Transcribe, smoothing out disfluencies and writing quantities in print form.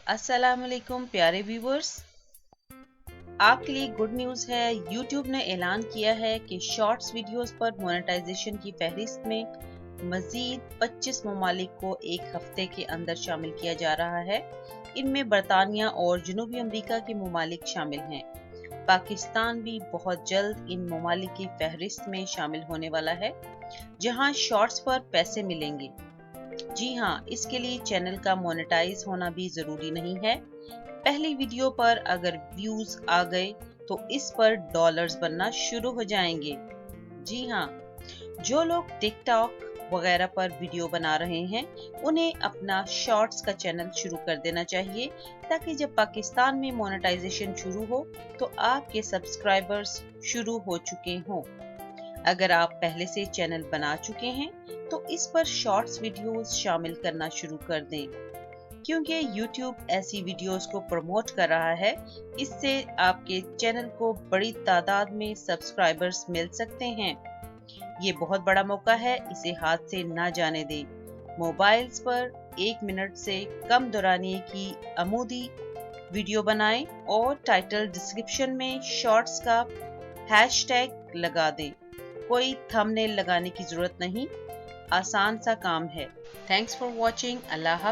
अस्सलाम वालेकुम प्यारे व्यूवर्स, आपके लिए गुड न्यूज़ है। YouTube ने ऐलान किया है कि शॉर्ट्स वीडियोस पर मोनेटाइजेशन की फहरिस्त में मज़ीद 25 ममालिक को एक हफ्ते के अंदर शामिल किया जा रहा है। इनमें बरतानिया और जनूबी अमेरिका के ममालिक शामिल हैं। पाकिस्तान भी बहुत जल्द इन ममालिक की फहरिस्त में शामिल होने वाला है, जहां शॉर्ट्स पर पैसे मिलेंगे। जी हाँ, इसके लिए चैनल का मोनेटाइज होना भी जरूरी नहीं है। पहली वीडियो पर अगर व्यूज आ गए तो इस पर डॉलर्स बनना शुरू हो जाएंगे। जी हाँ, जो लोग टिकटॉक वगैरह पर वीडियो बना रहे हैं उन्हें अपना शॉर्ट्स का चैनल शुरू कर देना चाहिए, ताकि जब पाकिस्तान में मोनेटाइजेशन शुरू हो तो आपके सब्सक्राइबर्स शुरू हो चुके हों। अगर आप पहले से चैनल बना चुके हैं तो इस पर शॉर्ट्स वीडियोस शामिल करना शुरू कर दें, क्योंकि YouTube ऐसी वीडियोस को प्रमोट कर रहा है। इससे आपके चैनल को बड़ी तादाद में सब्सक्राइबर्स मिल सकते हैं। ये बहुत बड़ा मौका है, इसे हाथ से ना जाने दें। मोबाइल्स पर 1 मिनट से कम दौरानिए की अमूदी वीडियो बनाएं और टाइटल डिस्क्रिप्शन में शॉर्ट्स का हैशटैग लगा दें। कोई थंबनेल लगाने की जरूरत नहीं, आसान सा काम है। Thanks for watching. अल्लाह।